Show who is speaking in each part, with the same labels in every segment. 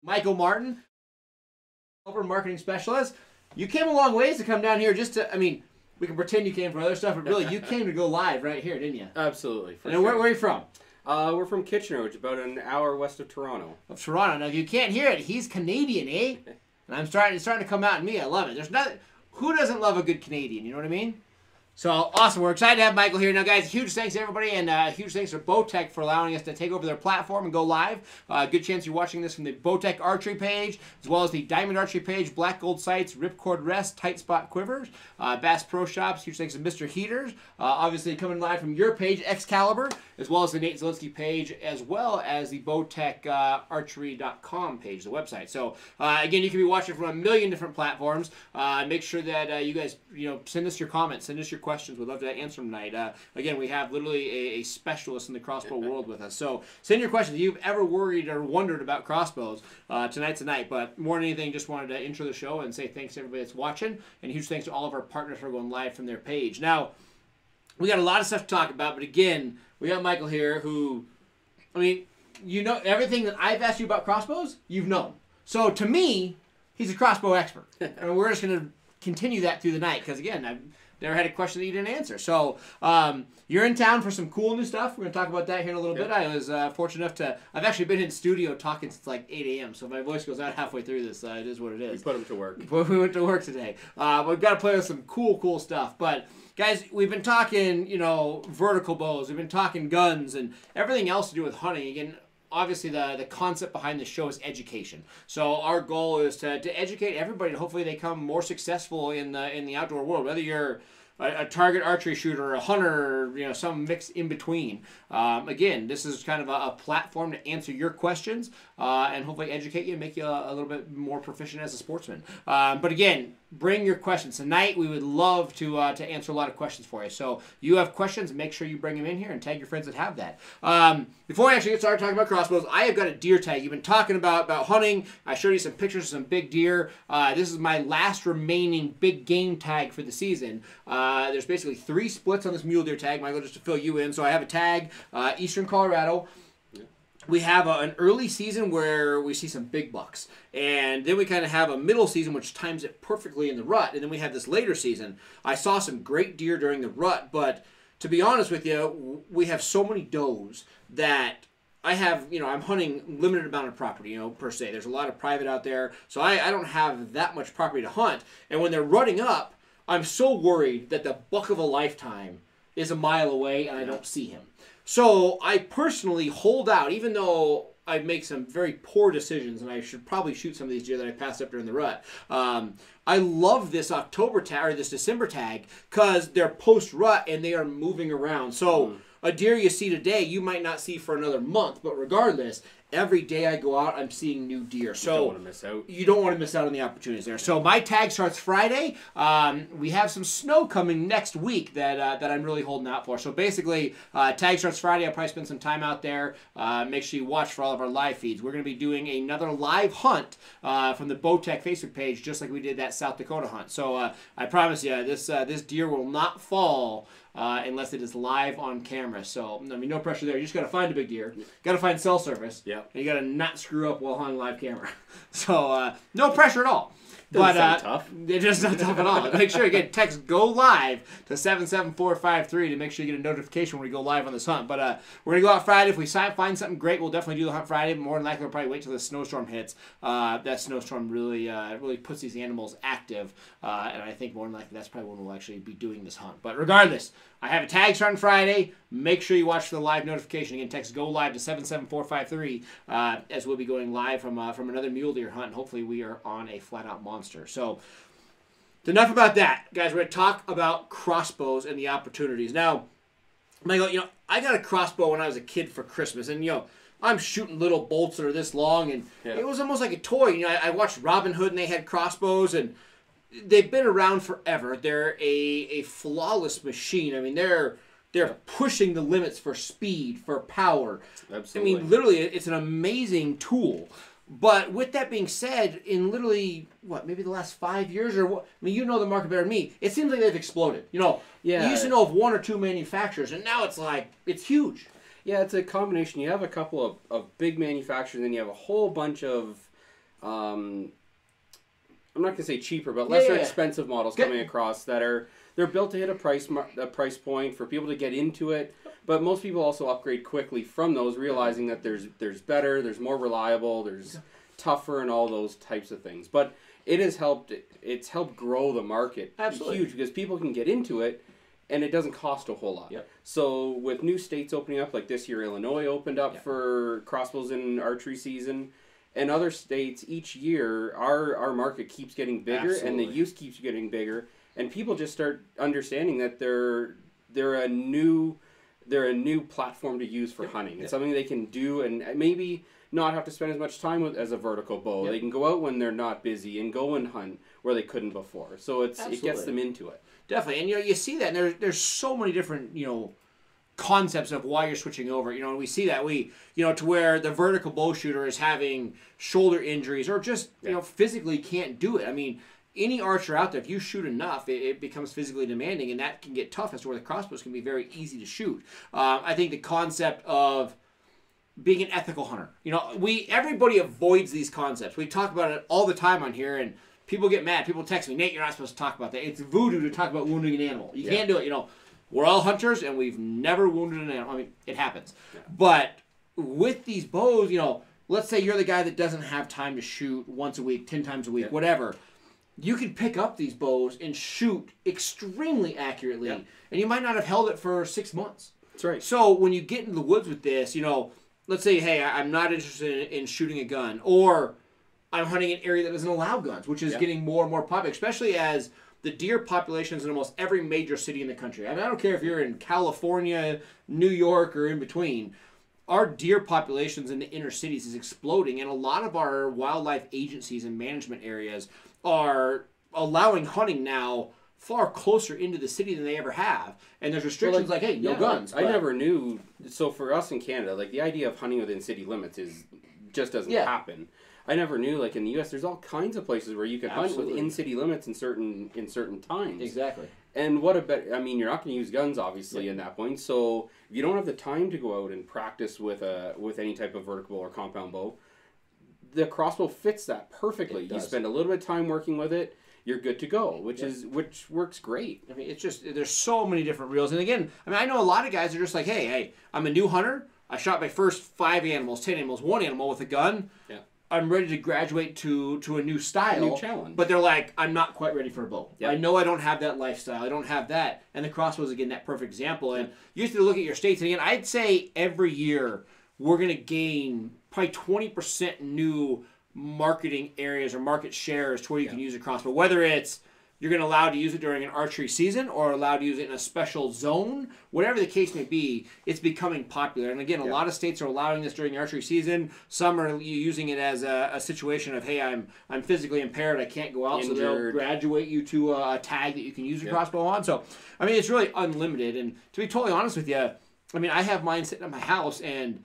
Speaker 1: Michael Martin, over marketing specialist. You came a long ways to come down here just to, I mean, we can pretend you came for other stuff, but really you came to go live right here, didn't you?
Speaker 2: Absolutely.
Speaker 1: And sure. Where are you from?
Speaker 2: We're from Kitchener, which is about an hour west of Toronto.
Speaker 1: Of Toronto. Now, if you can't hear it, he's Canadian, eh? And it's starting to come out in me. I love it. There's nothing. Who doesn't love a good Canadian? You know what I mean? So, awesome. We're excited to have Michael here. Now, guys, huge thanks to everybody, and huge thanks to Bowtech for allowing us to take over their platform and go live. Good chance you're watching this from the Bowtech Archery page, as well as the Diamond Archery page, Black Gold Sights, Ripcord Rest, Tight Spot Quivers, Bass Pro Shops. Huge thanks to Mr. Heaters. Obviously, coming live from your page, Excalibur, as well as the Nate Zielinski page, as well as the BowtechArchery.com page, the website. So, again, you can be watching from a million different platforms. Make sure that you guys, send us your comments, send us your questions. We'd love to answer them tonight. Again, we have literally a specialist in the crossbow world with us. So send your questions. If you've ever worried or wondered about crossbows, tonight's the night. But more than anything, just wanted to intro the show and say thanks to everybody that's watching. And huge thanks to all of our partners for going live from their page. Now, we got a lot of stuff to talk about. But again, we got Michael here who, everything that I've asked you about crossbows, you've known. So to me, he's a crossbow expert. And we're just going to continue that through the night. Because again, I've never had a question that you didn't answer. So you're in town for some cool new stuff. We're going to talk about that here in a little bit. I was fortunate enough to, I've actually been in studio talking since like 8 a.m. So if my voice goes out halfway through this, it is what it is.
Speaker 2: We put him to work.
Speaker 1: We went to work today. We've got to play with some cool stuff. But guys, we've been talking, vertical bows. We've been talking guns and everything else to do with hunting. Again, obviously, the concept behind the show is education. So our goal is to educate everybody, and hopefully they become more successful in the outdoor world. Whether you're a target archery shooter, a hunter, some mix in between. Again, this is kind of a platform to answer your questions and hopefully educate you and make you a little bit more proficient as a sportsman. But again, bring your questions. Tonight, we would love to answer a lot of questions for you. So you have questions, make sure you bring them in here and tag your friends that have that. Before we actually get started talking about crossbows, I have got a deer tag. You've been talking about hunting. I showed you some pictures of some big deer. This is my last remaining big game tag for the season. There's basically 3 splits on this mule deer tag, Michael, just to fill you in. So I have a tag, Eastern Colorado. We have an early season where we see some big bucks. And then we kind of have a middle season, which times it perfectly in the rut. And then we have this later season. I saw some great deer during the rut, but to be honest with you, we have so many does that I have, I'm hunting limited amount of property, per se. There's a lot of private out there, so I don't have that much property to hunt. And when they're rutting up, I'm so worried that the buck of a lifetime is a mile away and I don't see him. So I personally hold out, even though I make some very poor decisions, and I should probably shoot some of these deer that I passed up during the rut. I love this October tag or this December tag because they're post-rut and they are moving around. So a deer you see today, you might not see for another month, but regardless, every day I go out, I'm seeing new deer. So
Speaker 2: you don't want to miss out.
Speaker 1: You don't want to miss out on the opportunities there. So my tag starts Friday. We have some snow coming next week that I'm really holding out for. So basically, tag starts Friday. I'll probably spend some time out there. Make sure you watch for all of our live feeds. We're going to be doing another live hunt from the Bowtech Facebook page, just like we did that South Dakota hunt. So I promise you, this deer will not fall unless it is live on camera. So, no pressure there. You just got to find a big deer. Got to find cell service.
Speaker 2: Yeah.
Speaker 1: And you got to not screw up while on live camera. So, no pressure at all.
Speaker 2: Doesn't sound tough.
Speaker 1: It's just not tough at all. Make sure you get text "Go Live" to 77453 to make sure you get a notification when we go live on this hunt. But we're gonna go out Friday. If we find something great, we'll definitely do the hunt Friday. More than likely, we'll probably wait till the snowstorm hits. That snowstorm really puts these animals active, and I think more than likely that's probably when we'll actually be doing this hunt. But regardless, I have a tag starting Friday. Make sure you watch for the live notification. Again, text "Go Live" to 77453 as we'll be going live from another mule deer hunt. And hopefully, we are on a flat-out monster. So, enough about that. Guys, we're going to talk about crossbows and the opportunities. Now, Michael, I got a crossbow when I was a kid for Christmas. And, I'm shooting little bolts that are this long. And it was almost like a toy. I watched Robin Hood and they had crossbows. And they've been around forever. They're a flawless machine. I mean, they're pushing the limits for speed, for power.
Speaker 2: Absolutely.
Speaker 1: I mean, literally, it's an amazing tool. But with that being said, in literally, maybe the last 5 years or what? I mean, you know the market better than me. It seems like they've exploded. You used to know of 1 or 2 manufacturers, and now it's huge.
Speaker 2: Yeah, it's a combination. You have a couple of big manufacturers, and then you have a whole bunch of I'm not gonna say cheaper, but lesser
Speaker 1: yeah.
Speaker 2: expensive models coming across that they're built to hit a price point for people to get into it. But most people also upgrade quickly from those, realizing that there's better, there's more reliable, there's tougher, and all those types of things. But it has helped. It's helped grow the market huge because people can get into it, and it doesn't cost a whole lot.
Speaker 1: Yep.
Speaker 2: So with new states opening up, like this year, Illinois opened up for crossbows and archery season. And other states, each year, our market keeps getting bigger, and the use keeps getting bigger, and people just start understanding that they're a new platform to use for hunting. It's something they can do, and maybe not have to spend as much time with as a vertical bow. They can go out when they're not busy and go and hunt where they couldn't before. So it gets them into it.
Speaker 1: Definitely, and you see that, and there's so many different concepts of why you're switching over. And we see that to where the vertical bow shooter is having shoulder injuries or just physically can't do it. I mean, any archer out there, if you shoot enough, it becomes physically demanding, and that can get tough as to where the crossbows can be very easy to shoot. I think the concept of being an ethical hunter, everybody avoids these concepts. We talk about it all the time on here, and people get mad. People text me, Nate, you're not supposed to talk about that. It's voodoo to talk about wounding an animal. You can't do it. We're all hunters, and we've never wounded an animal. I mean, it happens. Yeah. But with these bows, let's say you're the guy that doesn't have time to shoot once a week, 10 times a week, whatever. You can pick up these bows and shoot extremely accurately, and you might not have held it for 6 months.
Speaker 2: That's right.
Speaker 1: So when you get into the woods with this, let's say, hey, I'm not interested in shooting a gun, or I'm hunting an area that doesn't allow guns, which is getting more and more popular, especially as the deer populations in almost every major city in the country. I mean, I don't care if you're in California, New York, or in between. Our deer populations in the inner cities is exploding, and a lot of our wildlife agencies and management areas are allowing hunting now far closer into the city than they ever have. And there's restrictions like, hey, no guns.
Speaker 2: I never knew. So for us in Canada, the idea of hunting within city limits just doesn't happen. I never knew, in the U.S., there's all kinds of places where you can hunt within city limits in certain times.
Speaker 1: Exactly.
Speaker 2: And what about, you're not going to use guns, obviously, in that point. So if you don't have the time to go out and practice with any type of vertical or compound bow, the crossbow fits that perfectly. You spend a little bit of time working with it, you're good to go, which works great.
Speaker 1: I mean, it's just, there's so many different reels. And again, I know a lot of guys are just like, hey, I'm a new hunter. I shot my first 5 animals, 10 animals, 1 animal with a gun. Yeah. I'm ready to graduate to a new style.
Speaker 2: A new challenge.
Speaker 1: But they're like, I'm not quite ready for a bow. Yep. I know I don't have that lifestyle. I don't have that. And the crossbow is, again, that perfect example. And you have to look at your states. And again, I'd say every year we're going to gain probably 20% new marketing areas or market shares to where you can use a crossbow. Whether it's you're going to allow to use it during an archery season or allowed to use it in a special zone, whatever the case may be, it's becoming popular. And again, a lot of states are allowing this during the archery season. Some are using it as a situation of, hey, I'm physically impaired, I can't go out, so they'll graduate you to a tag that you can use your crossbow on. So, it's really unlimited. And to be totally honest with you, I have mine sitting at my house, and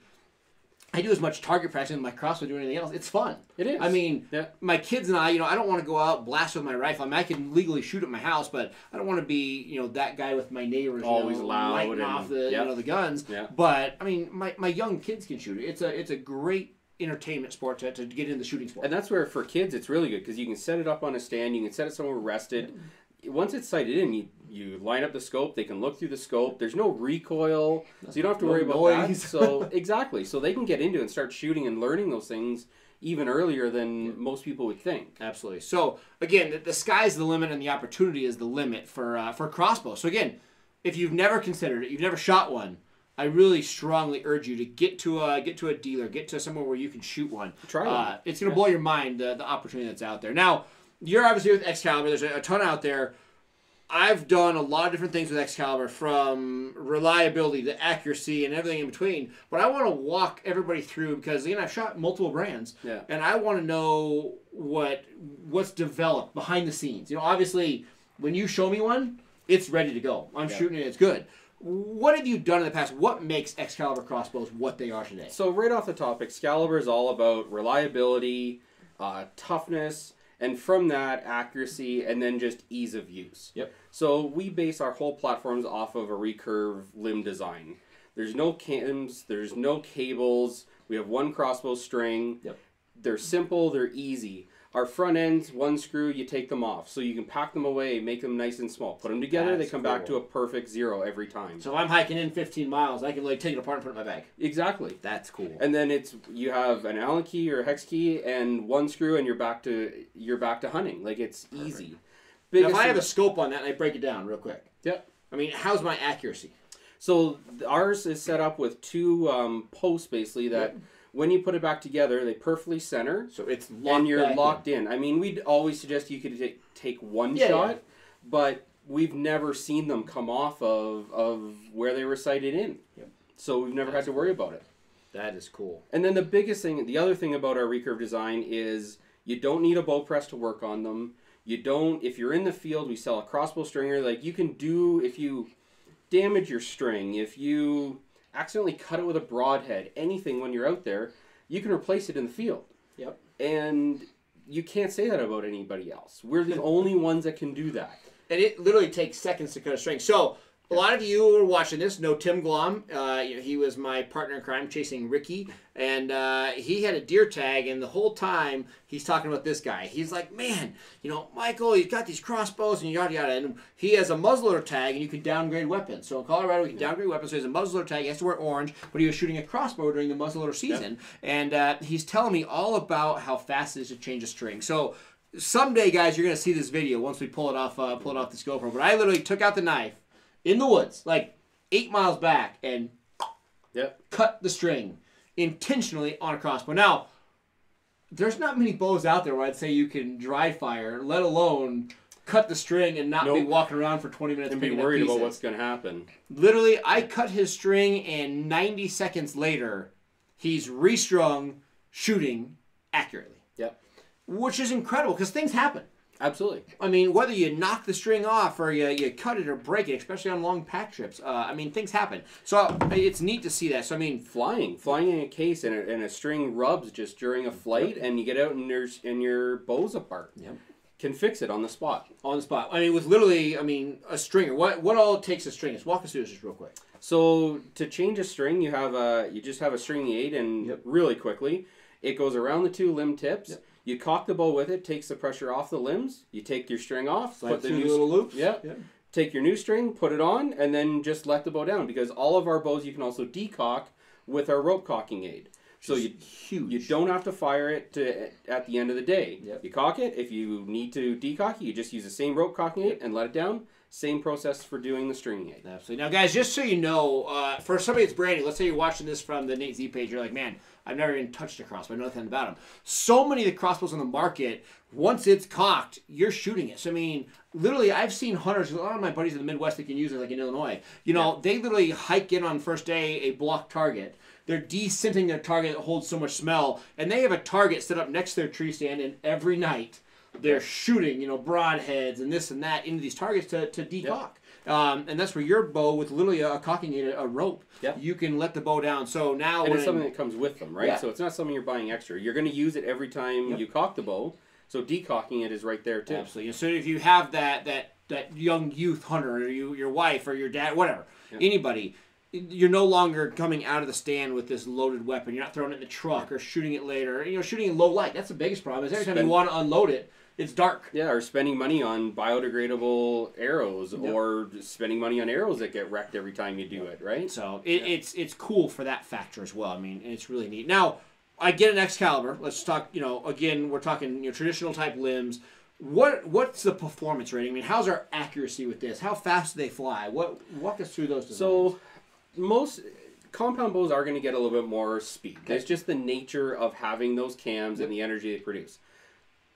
Speaker 1: I do as much target practice in my crossbow doing anything else. It's fun.
Speaker 2: It is.
Speaker 1: My kids and I don't want to go out blast with my rifle. I can legally shoot at my house, but I don't want to be, that guy with my neighbors
Speaker 2: always loud
Speaker 1: lighting off the guns. Yeah. But my young kids can shoot it. It's a great entertainment sport to get into the shooting sport.
Speaker 2: And that's where for kids it's really good because you can set it up on a stand. You can set it somewhere rested. Once it's sighted in, you line up the scope. They can look through the scope. There's no recoil, so you don't have to worry about that. So exactly, so they can get into it and start shooting and learning those things even earlier than most people would think.
Speaker 1: Absolutely. So again, the sky's the limit, and the opportunity is the limit for crossbow. So again, if you've never considered it, you've never shot one, I really strongly urge you to get to a dealer, get to somewhere where you can shoot one.
Speaker 2: Try one.
Speaker 1: It's going to blow your mind the opportunity that's out there. Now, you're obviously with Excalibur. There's a ton out there. I've done a lot of different things with Excalibur, from reliability to accuracy and everything in between. But I want to walk everybody through because, again, I've shot multiple brands. Yeah. And I want to know what's developed behind the scenes. Obviously, when you show me one, it's ready to go. I'm shooting it. It's good. What have you done in the past? What makes Excalibur crossbows what they are today?
Speaker 2: So right off the top, Excalibur is all about reliability, toughness, and from that, accuracy, and then just ease of use.
Speaker 1: Yep.
Speaker 2: So we base our whole platforms off of a recurve limb design. There's no cams, there's no cables. We have one crossbow string.
Speaker 1: Yep.
Speaker 2: They're simple, they're easy. Our front ends, one screw, you take them off. So you can pack them away, make them nice and small. Put them together, they come back to a perfect 0 every time.
Speaker 1: So if I'm hiking in 15 miles, I can like take it apart and put it in my bag.
Speaker 2: Exactly.
Speaker 1: That's cool.
Speaker 2: And then you have an Allen key or a hex key and one screw and you're back to hunting. Like, it's easy.
Speaker 1: Now, if I have a scope on that and I break it down real quick.
Speaker 2: Yep.
Speaker 1: I mean, how's my accuracy?
Speaker 2: So ours is set up with 2 posts basically that when you put it back together, they perfectly center.
Speaker 1: So it's locked
Speaker 2: and you're
Speaker 1: back
Speaker 2: locked in. I mean, we'd always suggest you could take one shot, but we've never seen them come off of where they were sighted in.
Speaker 1: Yep.
Speaker 2: So we've never had to worry about it.
Speaker 1: That is cool.
Speaker 2: And then the other thing about our recurve design is you don't need a bow press to work on them. If you're in the field, we sell a crossbow stringer. Like, you can do, if you damage your string, if you accidentally cut it with a broadhead, anything when you're out there, you can replace it in the field.
Speaker 1: Yep.
Speaker 2: And you can't say that about anybody else. We're the only ones that can do that.
Speaker 1: And it literally takes seconds to cut a string. So a lot of you who are watching this know Tim Glom. He was my partner in crime chasing Ricky. And he had a deer tag, and the whole time he's talking about this guy. He's like, man, Michael, he's got these crossbows and yada yada. And he has a muzzleloader tag, and you can downgrade weapons. So in Colorado, we can downgrade weapons. So he has a muzzleloader tag. He has to wear orange, but he was shooting a crossbow during the muzzleloader season. Yep. And he's telling me all about how fast it is to change a string. So someday, guys, you're going to see this video once we pull it off this GoPro. But I literally took out the knife in the woods, like 8 miles back, and cut the string intentionally on a crossbow. Now, there's not many bows out there where I'd say you can dry fire, let alone cut the string and not be walking around for 20 minutes
Speaker 2: and be worried about what's going to happen.
Speaker 1: Literally, I cut his string, and 90 seconds later, he's restrung, shooting accurately.
Speaker 2: Yep.
Speaker 1: Which is incredible, because things happen.
Speaker 2: Absolutely.
Speaker 1: I mean, whether you knock the string off or you cut it or break it, especially on long pack trips, I mean, things happen. So it's neat to see that. So I mean,
Speaker 2: flying in a case and a string rubs just during a flight, and you get out and your bow's apart.
Speaker 1: Yep.
Speaker 2: Can fix it on the spot.
Speaker 1: On the spot. I mean, with literally, a stringer. What all it takes a string? Just walk us through this just real quick.
Speaker 2: So to change a string, you just have a stringing aid, and really quickly, it goes around the 2 limb tips. Yep. You cock the bow with it, takes the pressure off the limbs. You take your string off,
Speaker 1: put the new little loops.
Speaker 2: Yeah. Take your new string, put it on, and then just let the bow down. Because all of our bows you can also decock with our rope cocking aid. So you don't have to fire it at the end of the day.
Speaker 1: Yep.
Speaker 2: You cock it. If you need to decock it, you just use the same rope cocking aid and let it down. Same process for doing the stringing aid.
Speaker 1: Absolutely. Now, guys, just so you know, for somebody that's brand new, let's say you're watching this from the Nate Z page, you're like, man, I've never even touched a crossbow. I know nothing about them. So many of the crossbows on the market, once it's cocked, you're shooting it. So, I mean, literally, I've seen hunters, a lot of my buddies in the Midwest that can use it, like in Illinois. They literally hike in on first day a block target. They're descenting their target that holds so much smell, and they have a target set up next to their tree stand, and every night they're shooting, broadheads and this and that into these targets to decock. And that's where your bow, with literally a cocking aid, a rope, you can let the bow down. So now,
Speaker 2: and it's something that comes with them, right?
Speaker 1: Yeah.
Speaker 2: So it's not something you're buying extra. You're going to use it every time you cock the bow. So decocking it is right there too.
Speaker 1: Absolutely. So if you have that young youth hunter, or your wife or your dad, whatever, anybody, you're no longer coming out of the stand with this loaded weapon. You're not throwing it in the truck or shooting it later. Shooting in low light. That's the biggest problem. Is every time you want to unload it, it's dark.
Speaker 2: Yeah, or spending money on biodegradable arrows, or spending money on arrows that get wrecked every time you do it, right?
Speaker 1: So it's cool for that factor as well. I mean, it's really neat. Now, I get an Excalibur. Let's talk, again, we're talking traditional type limbs. What's the performance rating? I mean, how's our accuracy with this? How fast do they fly? Walk us through those designs.
Speaker 2: So most compound bows are going to get a little bit more speed.
Speaker 1: Okay.
Speaker 2: It's just the nature of having those cams and the energy they produce.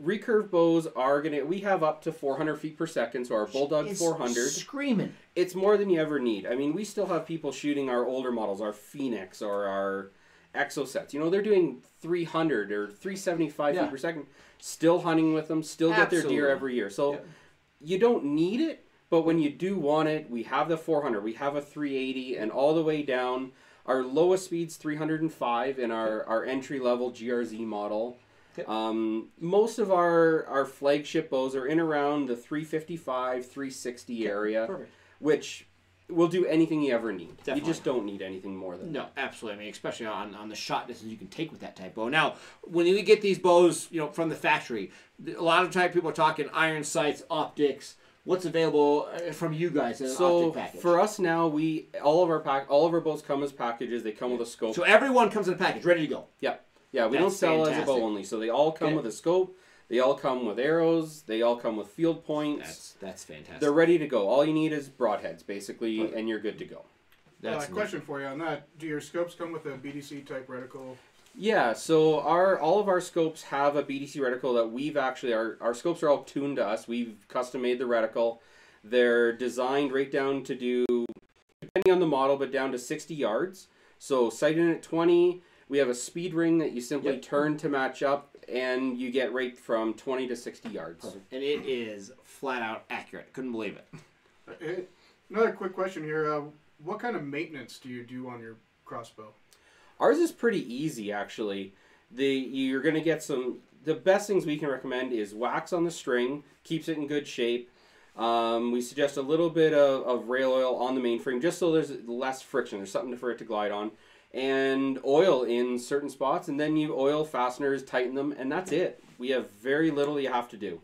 Speaker 2: Recurve bows are going to, we have up to 400 feet per second, so our Bulldog 400.
Speaker 1: Screaming.
Speaker 2: It's more than you ever need. I mean, we still have people shooting our older models, our Phoenix or our Exosets. They're doing 300 or 375 feet per second, still hunting with them, still get their deer every year. So you don't need it, but when you do want it, we have the 400, we have a 380, and all the way down. Our lowest speed's 305 in our entry-level GRZ model. Most of our flagship bows are in around the 355, 360 area, which will do anything you ever need.
Speaker 1: Definitely.
Speaker 2: You just don't need anything more than
Speaker 1: No, absolutely. I mean, especially on the shot distance you can take with that type bow. Now, when you get these bows, from the factory, a lot of time people are talking iron sights, optics. What's available from you guys in an optic package?
Speaker 2: For us now, all of our bows come as packages. They come with a scope.
Speaker 1: So everyone comes in a package, ready to go.
Speaker 2: Yep. Yeah, we don't sell as a bow only. So they all come with a scope. They all come with arrows. They all come with field points.
Speaker 1: That's fantastic.
Speaker 2: They're ready to go. All you need is broadheads, basically, and you're good to go.
Speaker 3: That's question for you on that. Do your scopes come with a BDC type reticle?
Speaker 2: Yeah, so all of our scopes have a BDC reticle that we've actually, our scopes are all tuned to us. We've custom made the reticle. They're designed right down to do, depending on the model, but down to 60 yards. So sighted in at 20, we have a speed ring that you simply turn to match up, and you get right from 20 to 60 yards.
Speaker 1: Perfect. And it is flat out accurate. Couldn't believe it.
Speaker 3: Another quick question here. What kind of maintenance do you do on your crossbow?
Speaker 2: Ours is pretty easy, actually. You're going to get the best things we can recommend is wax on the string, keeps it in good shape. We suggest a little bit of rail oil on the mainframe, just so there's less friction. There's something for it to glide on. And oil in certain spots, and then you oil fasteners, tighten them, and that's it. We have very little you have to do.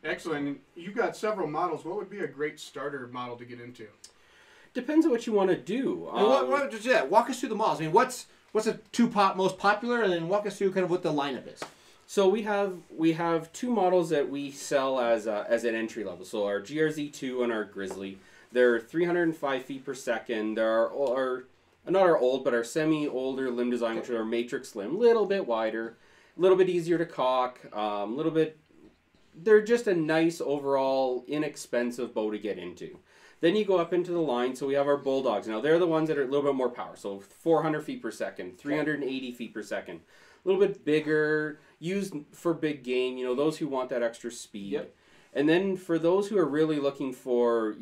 Speaker 3: Excellent. You've got several models. What would be a great starter model to get into?
Speaker 2: Depends on what you want to do.
Speaker 1: Walk us through the models. I mean, what's the most popular, and then walk us through kind of what the lineup is.
Speaker 2: So we have two models that we sell as an entry level. So our GRZ2 and our Grizzly. They're 305 feet per second. They're not our old, but our semi-older limb design, which are matrix limb, a little bit wider, a little bit easier to cock, they're just a nice overall inexpensive bow to get into. Then you go up into the line, so we have our Bulldogs. Now they're the ones that are a little bit more power, so 400 feet per second, 380 feet per second. A little bit bigger, used for big game, those who want that extra speed.
Speaker 1: Yep.
Speaker 2: And then for those who are really looking for,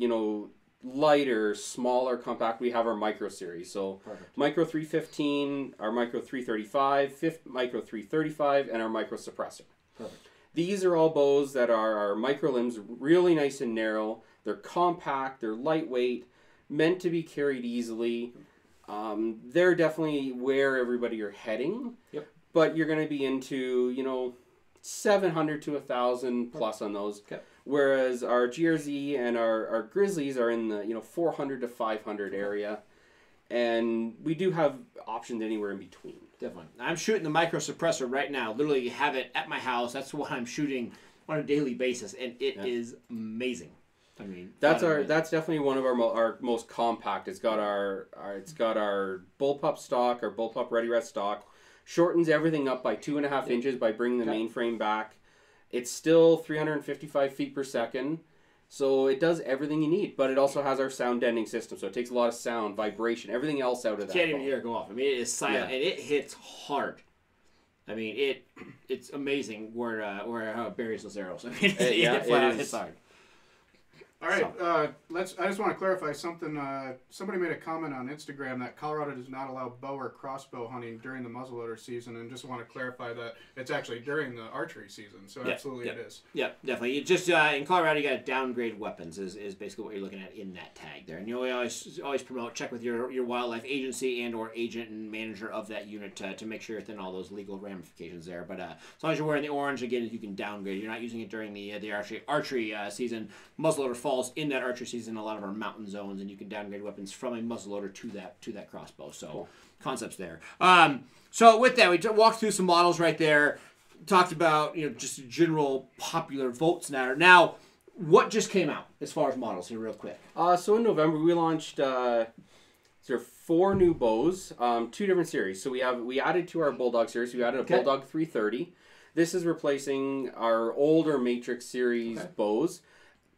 Speaker 2: lighter, smaller, compact, we have our Micro series. So Micro 315, our Micro 335, Micro 335, and our Micro Suppressor.
Speaker 1: Perfect.
Speaker 2: These are all bows that are our micro limbs, really nice and narrow. They're compact, they're lightweight, meant to be carried easily. They're definitely where everybody are heading.
Speaker 1: Yep.
Speaker 2: But you're going to be into, 700 to 1,000 plus on those.
Speaker 1: Okay.
Speaker 2: Whereas our GRZ and our Grizzlies are in the 400 to 500 area, and we do have options anywhere in between.
Speaker 1: Definitely. I'm shooting the Micro Suppressor right now. Literally have it at my house. That's what I'm shooting on a daily basis, and it is amazing. I mean, that's
Speaker 2: definitely one of our most compact. It's got our bullpup stock, our bullpup ready rest stock, shortens everything up by 2.5 inches by bringing the mainframe back. It's still 355 feet per second, so it does everything you need. But it also has our sound deadening system, so it takes a lot of sound, vibration, everything else out of that.
Speaker 1: Can't even hear it go off. I mean, it is silent, and it hits hard. I mean, it's amazing where it buries those arrows. I mean, it flat out hits hard.
Speaker 3: All right, I just want to clarify something. Somebody made a comment on Instagram that Colorado does not allow bow or crossbow hunting during the muzzleloader season, and just want to clarify that it's actually during the archery season. So absolutely it is.
Speaker 1: Yeah, definitely. You just in Colorado, you got to downgrade weapons is basically what you're looking at in that tag there. And we always promote, check with your wildlife agency and or agent and manager of that unit to make sure within all those legal ramifications there. But as long as you're wearing the orange, again, you can downgrade. You're not using it during the archery season. Muzzleloader falls in that archery season, a lot of our mountain zones, and you can downgrade weapons from a muzzleloader to that crossbow. So cool. Concepts there. So with that, we walked through some models right there. Talked about just general popular votes now. Now, what just came out as far as models here, real quick?
Speaker 2: So in November we launched 4 new bows, 2 different series. So we added to our Bulldog series. We added a Bulldog 330. This is replacing our older Matrix series bows.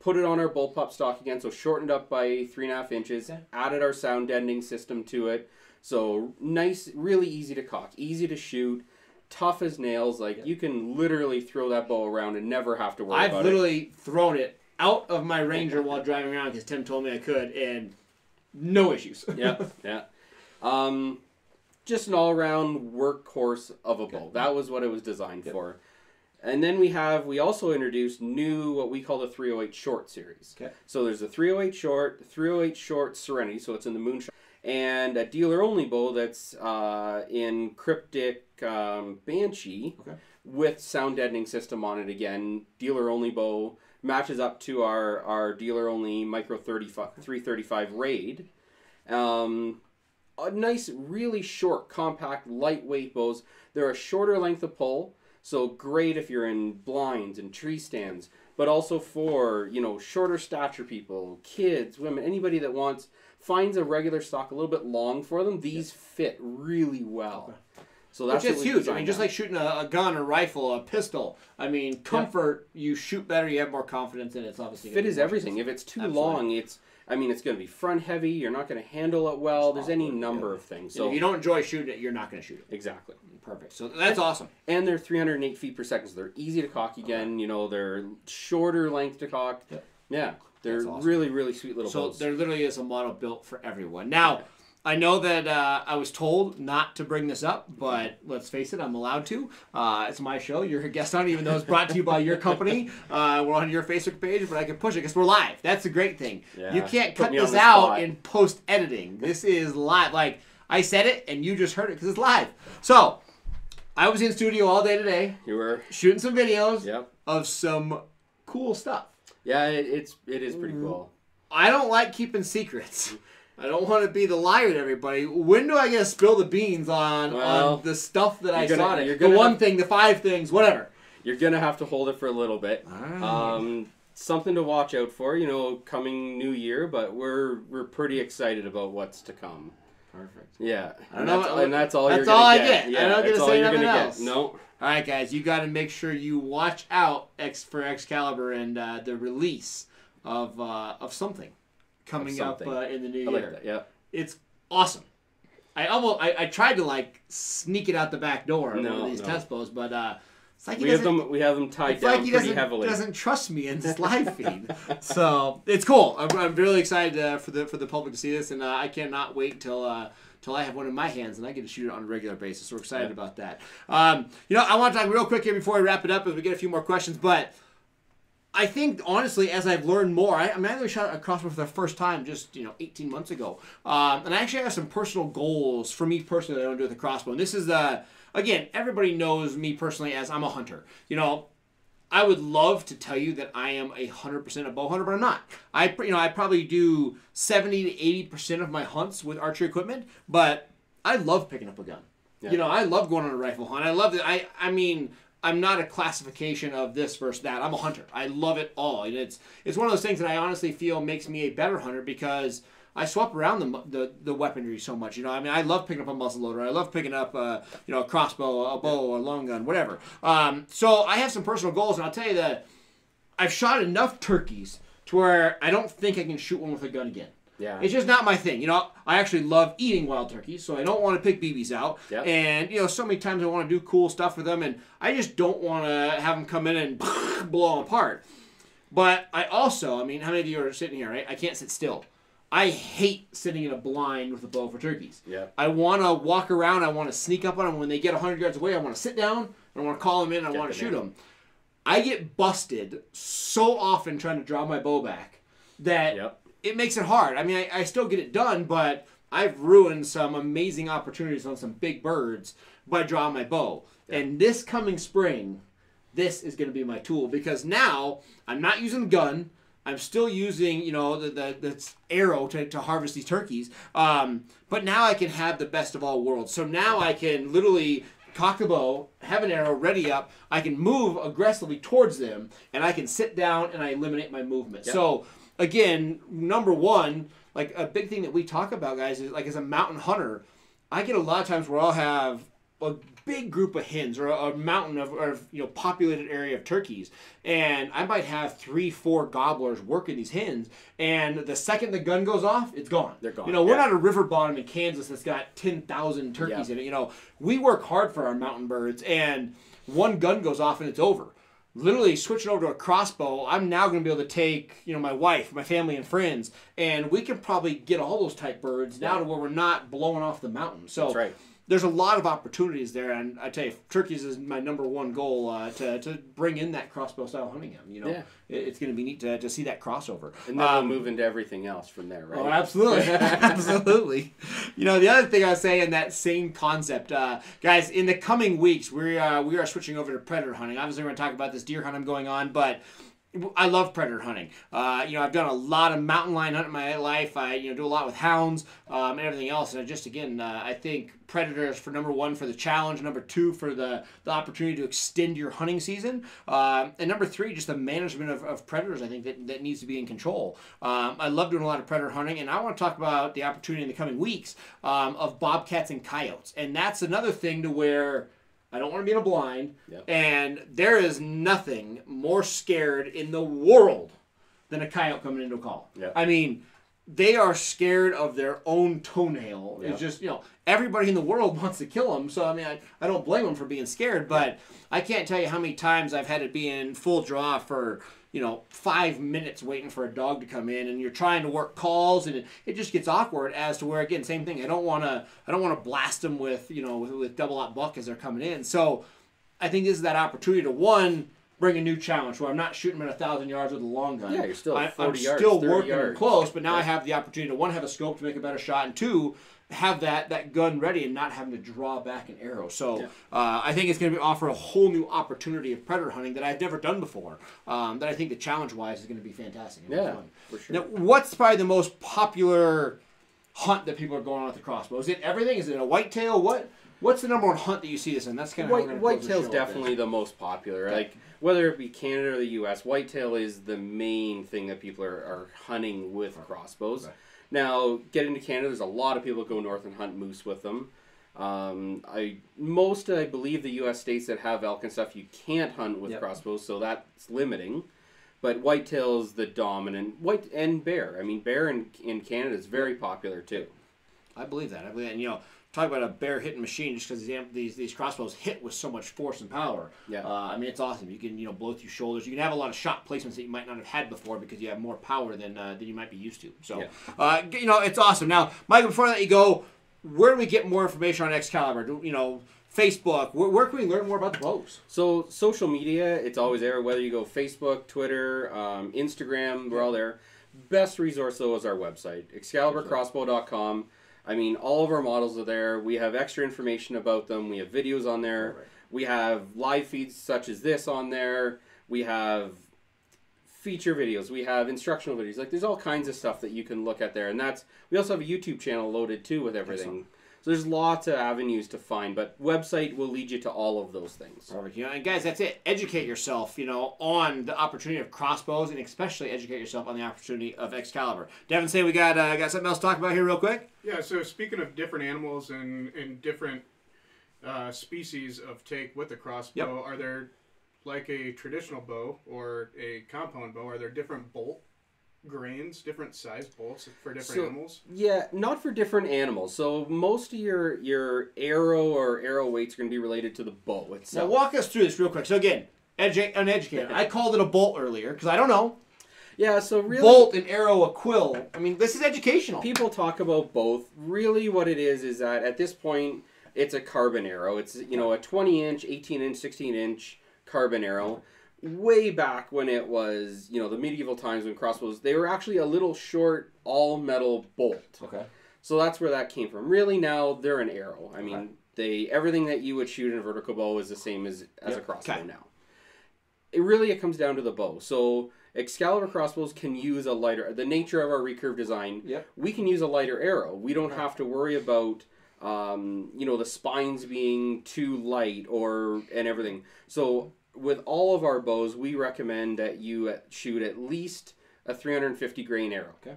Speaker 2: Put it on our bullpup stock again, so shortened up by 3.5 inches. Added our sound deadening system to it. So nice, really easy to cock, easy to shoot, tough as nails. Like you can literally throw that bow around and never have to worry about it.
Speaker 1: I've literally thrown it out of my Ranger while driving around because Tim told me I could, and no issues.
Speaker 2: Yeah. Just an all-around workhorse of a bow. That was what it was designed for. And then we also introduced new, what we call the 308 Short series.
Speaker 1: Okay.
Speaker 2: So there's the 308 Short, the 308 Short Serenity, so it's in the Moonshine, and a dealer-only bow that's in Cryptic Banshee with sound deadening system on it again. Dealer-only bow, matches up to our dealer-only Micro 335 Raid. A nice, really short, compact, lightweight bows. They're a shorter length of pull, so great if you're in blinds and tree stands, but also for, shorter stature people, kids, women, anybody that finds a regular stock a little bit long for them. These fit really well. Okay. So that's
Speaker 1: Which is huge. I mean, just like shooting a gun, a rifle, a pistol. I mean, comfort, you shoot better, you have more confidence in it. It's obviously
Speaker 2: fit is everything. If it's too long, it's going to be front heavy. You're not going to handle it well. There's any number of things. So
Speaker 1: if you don't enjoy shooting it, you're not going to shoot it.
Speaker 2: Exactly.
Speaker 1: Perfect. So that's awesome.
Speaker 2: And they're 308 feet per second, so they're easy to cock again. They're shorter length to cock. Yep. Yeah. They're awesome. Really, really sweet little bows.
Speaker 1: So there literally is a model built for everyone. Now, I know that I was told not to bring this up, but let's face it, I'm allowed to. It's my show. You're a guest on it, even though it's brought to you by your company. We're on your Facebook page, but I can push it because we're live. That's the great thing. Yeah. You can't cut this out in post-editing. This is live. Like, I said it, and you just heard it because it's live. So, I was in studio all day today.
Speaker 2: You were?
Speaker 1: Shooting some videos of some cool stuff.
Speaker 2: Yeah, it is pretty cool.
Speaker 1: I don't like keeping secrets. I don't want to be the liar to everybody. When do I get to spill the beans on the stuff that I saw? The one thing, the 5 things, whatever.
Speaker 2: You're going to have to hold it for a little bit. Something to watch out for, coming new year, but we're pretty excited about what's to come.
Speaker 1: Perfect.
Speaker 2: Yeah.
Speaker 1: And
Speaker 2: that's all
Speaker 1: you're
Speaker 2: going to
Speaker 1: get. Yeah, I don't get to say nothing else.
Speaker 2: No.
Speaker 1: All right, guys, you got to make sure you watch out for Excalibur and the release of something coming up in the new year.
Speaker 2: That, yeah.
Speaker 1: It's awesome. I tried to sneak it out the back door of these test bows, but it's like
Speaker 2: we have them tied down pretty heavily.
Speaker 1: He doesn't trust me in this live feed, so it's cool. I'm really excited for the public to see this, and I cannot wait till I have one in my hands and I get to shoot it on a regular basis. So we're excited about that. I want to talk real quick here before we wrap it up, as we get a few more questions, but I think, honestly, as I've learned more, I only shot a crossbow for the first time just, 18 months ago. And I actually have some personal goals for me personally that I want to do with the crossbow. And this is, again, everybody knows me personally as I'm a hunter. I would love to tell you that I am 100% a bow hunter, but I'm not. I probably do 70 to 80% of my hunts with archery equipment, but I love picking up a gun. Yeah. I love going on a rifle hunt. I love it. I mean, I'm not a classification of this versus that. I'm a hunter. I love it all. And it's one of those things that I honestly feel makes me a better hunter because I swap around the weaponry so much. I love picking up a muzzleloader. I love picking up a crossbow, a bow, a long gun, whatever. So I have some personal goals, and I'll tell you that I've shot enough turkeys to where I don't think I can shoot one with a gun again.
Speaker 2: Yeah.
Speaker 1: It's just not my thing. I actually love eating wild turkeys, so I don't want to pick BBs out. Yep. And, so many times I want to do cool stuff with them, and I just don't want to have them come in and blow them apart. But I also, how many of you are sitting here, right? I can't sit still. I hate sitting in a blind with a bow for turkeys.
Speaker 2: Yeah.
Speaker 1: I want to walk around. I want to sneak up on them. When they get 100 yards away, I want to sit down, and I want to call them in, and I want to shoot them. I get busted so often trying to draw my bow back that it makes it hard. I still get it done, but I've ruined some amazing opportunities on some big birds by drawing my bow. Yeah. And this coming spring, this is going to be my tool because now I'm not using the gun. I'm still using, the arrow to harvest these turkeys. But now I can have the best of all worlds. So now I can literally cock the bow, have an arrow ready up. I can move aggressively towards them, and I can sit down and I eliminate my movement. Yep. So again, number one, a big thing that we talk about, guys, is as a mountain hunter, I get a lot of times where I'll have a big group of hens or a mountain of populated area of turkeys, and I might have 3-4 gobblers working these hens, and the second the gun goes off, it's gone.
Speaker 2: They're gone.
Speaker 1: We're not a river bottom in Kansas that's got 10,000 turkeys in it. We work hard for our mountain birds, and one gun goes off and it's over. Literally switching over to a crossbow, I'm now going to be able to take, my wife, my family, and friends, and we can probably get all those type birds now to where we're not blowing off the mountain. So
Speaker 2: that's right.
Speaker 1: there's a lot of opportunities there, and I tell you, turkeys is my #1 goal to bring in that crossbow style hunting. You know, it's going to be neat to see that crossover.
Speaker 2: And then we'll move into everything else from there, right?
Speaker 1: Oh, absolutely, absolutely. You know, the other thing I was saying, that same concept, guys. In the coming weeks, we are switching over to predator hunting. Obviously, we're going to talk about this deer hunt I'm going on, but I love predator hunting. You know, I've done a lot of mountain lion hunting in my life. I do a lot with hounds and everything else. And I think predators for #1 for the challenge, #2 for the opportunity to extend your hunting season, and #3 just the management of predators. I think that needs to be in control. I love doing a lot of predator hunting, and I want to talk about the opportunity in the coming weeks of bobcats and coyotes. And that's another thing to where I don't want to be in a blind, and there is nothing more scared in the world than a coyote coming into a call. I mean, they are scared of their own toenail. It's just, everybody in the world wants to kill them, so I mean, I don't blame them for being scared, but I can't tell you how many times I've had to be in full draw for 5 minutes waiting for a dog to come in, and you're trying to work calls, and it just gets awkward as to where, again, same thing. I don't want to blast them with with double out buck as they're coming in. So I think this is that opportunity to, one, bring a new challenge where I'm not shooting them at 1,000 yards with a long gun.
Speaker 2: Yeah, you're still at 40 yards,
Speaker 1: I'm still
Speaker 2: 30
Speaker 1: working
Speaker 2: yards.
Speaker 1: them close, but now I have the opportunity to, one, have a scope to make a better shot, and two, have that gun ready and not having to draw back an arrow. So I think it's going to offer a whole new opportunity of predator hunting that I've never done before. That I think the challenge-wise is going to be fantastic.
Speaker 2: For sure.
Speaker 1: Now, what's probably the most popular hunt that people are going on with the crossbow? Is it everything? Is it a whitetail? What's the #1 hunt that you see this in? That's kind of
Speaker 2: whitetail's definitely the most popular. Okay. Like whether it be Canada or the U.S., whitetail is the main thing that people are hunting with crossbows. Right. Now, getting to Canada, there's a lot of people that go north and hunt moose with them. I believe the U.S. states that have elk and stuff, you can't hunt with crossbows, so that's limiting. But whitetail's the dominant. And bear. I mean, bear in Canada is very popular too.
Speaker 1: I believe that. And talk about a bear hitting machine, just because these crossbows hit with so much force and power. I mean, it's awesome. You can blow through shoulders. You can have a lot of shot placements that you might not have had before because you have more power than you might be used to. So it's awesome. Now, Michael, before I let you go, where do we get more information on Excalibur? Facebook. Where can we learn more about the bows?
Speaker 2: So social media, it's always there. Whether you go Facebook, Twitter, Instagram, we're all there. Best resource though is our website, ExcaliburCrossbow.com. I mean, all of our models are there. We have extra information about them. We have videos on there. Right. We have live feeds such as this on there. We have feature videos. We have instructional videos. Like, there's all kinds of stuff that you can look at there. And we also have a YouTube channel loaded too with everything. Excellent. So there's lots of avenues to find, but website will lead you to all of those things.
Speaker 1: Perfect. And guys, that's it. Educate yourself, on the opportunity of crossbows, and especially educate yourself on the opportunity of Excalibur. Devin, say we got something else to talk about here real quick?
Speaker 3: Yeah, so speaking of different animals and different species of take with the crossbow, are there, like a traditional bow or a compound bow, are there different bolt grains, different size bolts for different animals? Yeah,
Speaker 2: not for different animals. So most of your arrow or arrow weights are going to be related to the bow itself.
Speaker 1: Now walk us through this real quick. So again, uneducated. I called it a bolt earlier because I don't know.
Speaker 2: Yeah, so really,
Speaker 1: bolt and arrow, a quill. I mean, this is educational.
Speaker 2: People talk about both. Really what it is that at this point, it's a carbon arrow. It's, a 20-inch, 18-inch, 16-inch carbon arrow. Way back when it was, the medieval times when crossbows, they were actually a little short, all-metal bolt.
Speaker 1: Okay.
Speaker 2: So that's where that came from. Really now, they're an arrow. I mean, everything that you would shoot in a vertical bow is the same as a crossbow now. It comes down to the bow. So Excalibur crossbows can use a lighter, the nature of our recurve design, we can use a lighter arrow. We don't have to worry about, the spines being too light and everything. So with all of our bows, we recommend that you shoot at least a 350 grain arrow.
Speaker 1: Okay.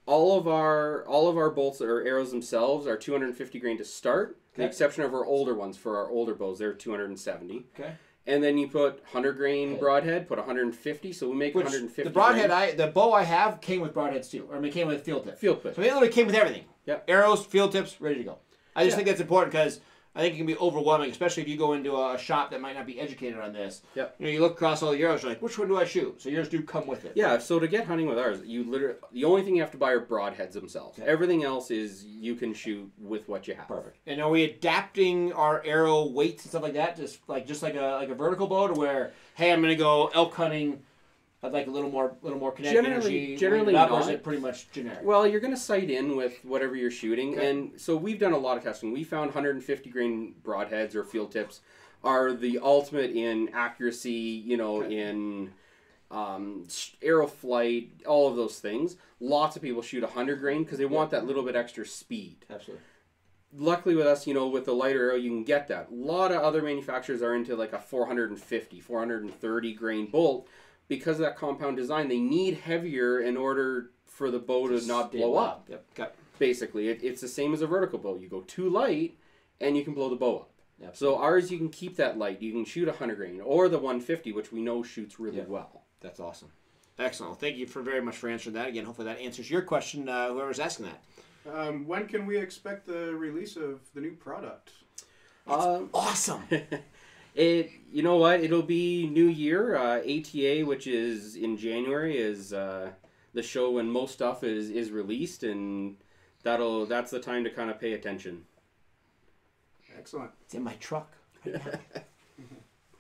Speaker 2: All of our bolts or arrows themselves are 250 grain to start, with the exception of our older ones. For our older bows, they're 270.
Speaker 1: Okay.
Speaker 2: And then you put 100 grain broadhead, put 150, so we make 150.
Speaker 1: The broadhead, the bow I have came with broadhead steel, or came with field tip.
Speaker 2: Field tip.
Speaker 1: So it literally came with everything.
Speaker 2: Yep.
Speaker 1: Arrows, field tips, ready to go. I just think that's important because I think it can be overwhelming, especially if you go into a shop that might not be educated on this.
Speaker 2: Yep.
Speaker 1: You look across all the arrows, you're like, which one do I shoot? So yours do come with it.
Speaker 2: Yeah, so to get hunting with ours, the only thing you have to buy are broadheads themselves.
Speaker 1: Okay.
Speaker 2: Everything else is you can shoot with what you have.
Speaker 1: Perfect. And are we adapting our arrow weights and stuff like that, just like a vertical bow, to where, hey, I'm going to go elk hunting, I'd like a little more kinetic energy.
Speaker 2: Generally
Speaker 1: not.
Speaker 2: not.
Speaker 1: Or is it pretty much generic?
Speaker 2: Well, you're going to sight in with whatever you're shooting,
Speaker 1: Okay.
Speaker 2: and so we've done a lot of testing. We found 150 grain broadheads or field tips are the ultimate in accuracy, in arrow flight, all of those things. Lots of people shoot 100 grain because they want that little bit extra speed.
Speaker 1: Absolutely.
Speaker 2: Luckily with us, with the lighter arrow, you can get that. A lot of other manufacturers are into like a 450, 430 grain bolt. Because of that compound design, they need heavier in order for the bow to not blow up.
Speaker 1: Yep. Okay.
Speaker 2: Basically, it's the same as a vertical bow. You go too light, and you can blow the bow up.
Speaker 1: Yep.
Speaker 2: So ours, you can keep that light. You can shoot 100 grain, or the 150, which we know shoots really well.
Speaker 1: That's awesome. Excellent. Well, thank you very much for answering that. Again, hopefully that answers your question, whoever's asking that.
Speaker 3: When can we expect the release of the new product?
Speaker 1: Awesome.
Speaker 2: You know what? It'll be New Year. ATA, which is in January, is the show when most stuff is released, and that's the time to kind of pay attention.
Speaker 3: Excellent.
Speaker 1: It's in my truck.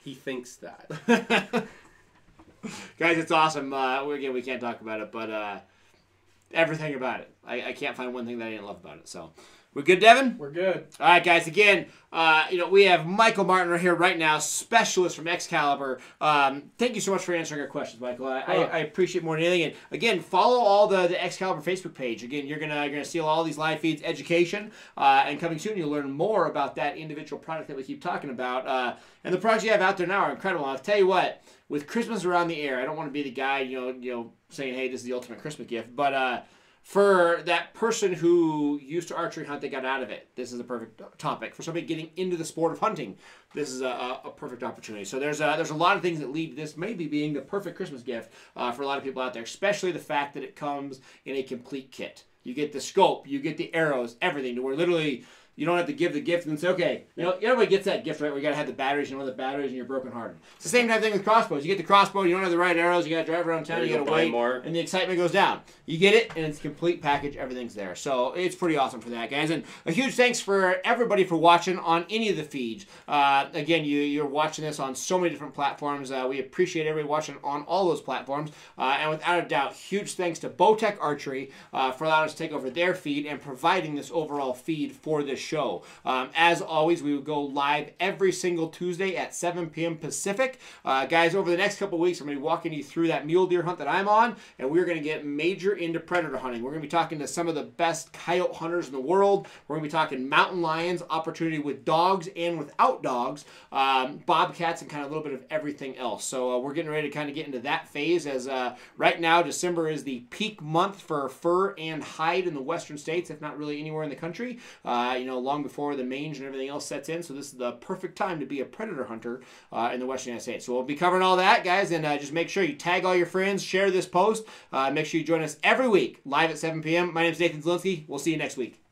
Speaker 2: He thinks that.
Speaker 1: Guys, it's awesome. Again, we can't talk about it, but everything about it. I can't find one thing that I didn't love about it. So, we're good, Devin?
Speaker 3: We're good.
Speaker 1: All right, guys. Again, we have Michael Martin here right now, specialist from Excalibur. Thank you so much for answering our questions, Michael. I appreciate more than anything. And again, follow all the Excalibur Facebook page. Again, you're gonna see all these live feeds, education, and coming soon, you'll learn more about that individual product that we keep talking about. And the products you have out there now are incredible. I'll tell you what. With Christmas around the air, I don't want to be the guy, saying, "Hey, this is the ultimate Christmas gift," but for that person who used to archery hunt, they got out of it, this is a perfect topic. For somebody getting into the sport of hunting, this is a perfect opportunity. So there's a lot of things that lead to this maybe being the perfect Christmas gift for a lot of people out there, especially the fact that it comes in a complete kit. You get the scope, you get the arrows, everything, to where literally you don't have to give the gift and then say, okay, everybody gets that gift, right? We got to have the batteries, the batteries, and you're brokenhearted. It's the same type of thing with crossbows. You get the crossbow, you don't have the right arrows, you got to drive around town, you got to wait,
Speaker 2: more.
Speaker 1: And the excitement goes down. You get it, and it's a complete package, everything's there. So it's pretty awesome for that, guys. And a huge thanks for everybody for watching on any of the feeds. Again, you're watching this on so many different platforms. We appreciate everybody watching on all those platforms. And without a doubt, huge thanks to Bowtech Archery for allowing us to take over their feed and providing this overall feed for this show. As always, we will go live every single Tuesday at 7 p.m. Pacific. Guys, over the next couple of weeks, I'm going to be walking you through that mule deer hunt that I'm on, and we're going to get major into predator hunting. We're going to be talking to some of the best coyote hunters in the world. We're going to be talking mountain lions, opportunity with dogs and without dogs, bobcats, and kind of a little bit of everything else. So we're getting ready to kind of get into that phase, as right now, December is the peak month for fur and hide in the western states, if not really anywhere in the country. Long before the mange and everything else sets in. So this is the perfect time to be a predator hunter in the western United States. So we'll be covering all that, guys, and just make sure you tag all your friends, share this post. Make sure you join us every week live at 7 p.m. My name is Nathan Zielinski. We'll see you next week.